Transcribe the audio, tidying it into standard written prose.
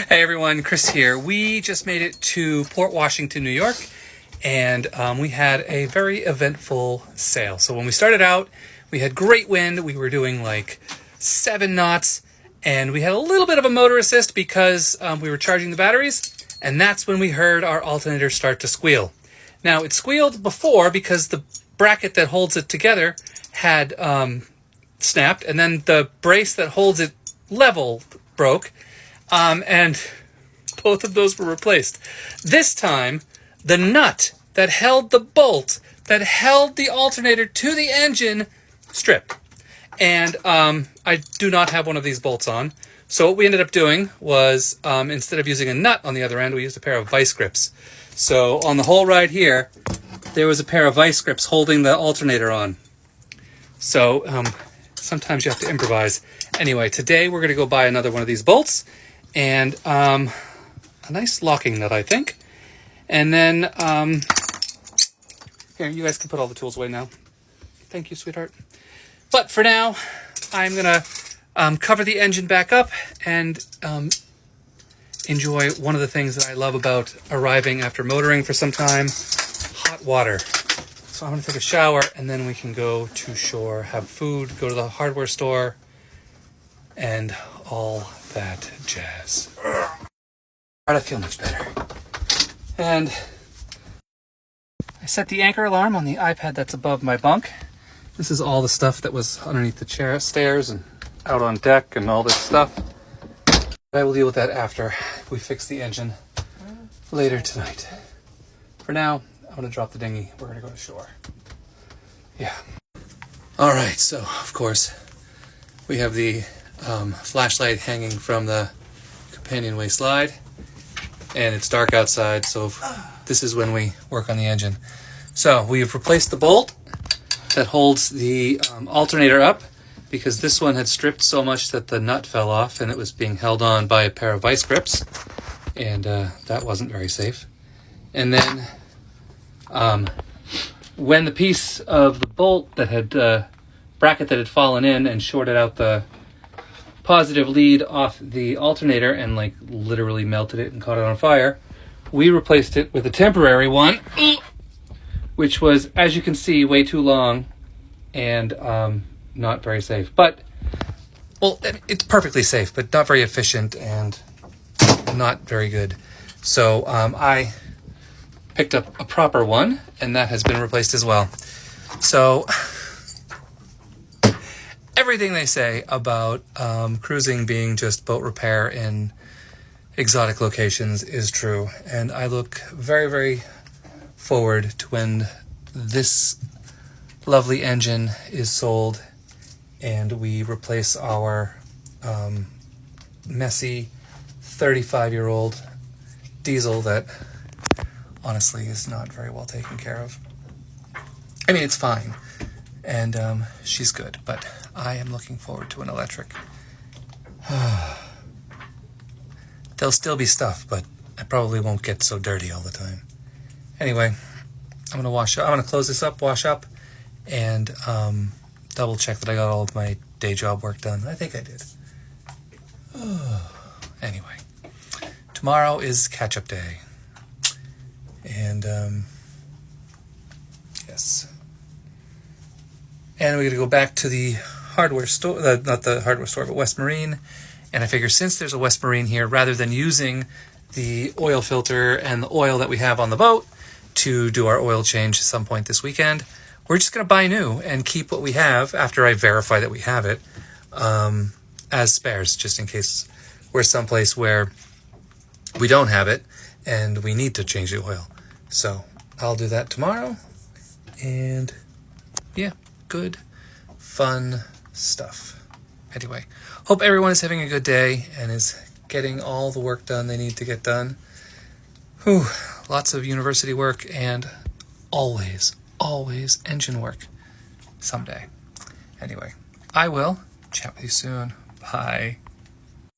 Hey everyone, Chris here. We just made it to Port Washington, New York, and we had a very eventful sail. So when we started out, we had great wind. We were doing like 7 knots, and we had a little bit of a motor assist because we were charging the batteries, and that's when we heard our alternator start to squeal. Now, it squealed before because the bracket that holds it together had snapped, and then the brace that holds it level broke. And both of those were replaced. This time, the nut that held the bolt that held the alternator to the engine stripped. And I do not have one of these bolts on. So what we ended up doing was, instead of using a nut on the other end, we used a pair of vice grips. So on the whole ride here, there was a pair of vice grips holding the alternator on. So sometimes you have to improvise. Anyway, today we're going to go buy another one of these bolts. And a nice locking nut, I think. And then, here, you guys can put all the tools away now. Thank you, sweetheart. But for now, I'm going to cover the engine back up and enjoy one of the things that I love about arriving after motoring for some time, hot water. So I'm going to take a shower, and then we can go to shore, have food, go to the hardware store, and all that jazz. I feel much better. And I set the anchor alarm on the iPad that's above my bunk. This is all the stuff that was underneath the stairs and out on deck and all this stuff. But I will deal with that after we fix the engine later tonight. For now, I'm going to drop the dinghy. We're going to go to shore. Yeah. All right, so of course we have the flashlight hanging from the companionway slide, and it's dark outside, so this is when we work on the engine. So we've replaced the bolt that holds the alternator up, because this one had stripped so much that the nut fell off and it was being held on by a pair of vice grips, and that wasn't very safe. And then when the piece of the bolt that had bracket that had fallen in and shorted out the positive lead off the alternator and like literally melted it and caught it on fire, we replaced it with a temporary one, which was, as you can see, way too long and not very safe. But, well, it's perfectly safe, but not very efficient and not very good. So I picked up a proper one, and that has been replaced as well. So everything they say about cruising being just boat repair in exotic locations is true. And I look very, very forward to when this lovely engine is sold and we replace our messy 35-year-old diesel that honestly is not very well taken care of. I mean, it's fine. And she's good, but I am looking forward to an electric. There'll still be stuff, but I probably won't get so dirty all the time. Anyway, I'm gonna close this up, wash up, and double check that I got all of my day job work done. I think I did. Anyway, tomorrow is catch-up day, and yes. And we're going to go back to the hardware store, not the hardware store, but West Marine. And I figure since there's a West Marine here, rather than using the oil filter and the oil that we have on the boat to do our oil change at some point this weekend, we're just going to buy new and keep what we have after I verify that we have it as spares, just in case we're someplace where we don't have it and we need to change the oil. So I'll do that tomorrow. And yeah. Good, fun stuff. Anyway, hope everyone is having a good day and is getting all the work done they need to get done. Whew, lots of university work and always engine work someday. Anyway, I will chat with you soon. Bye.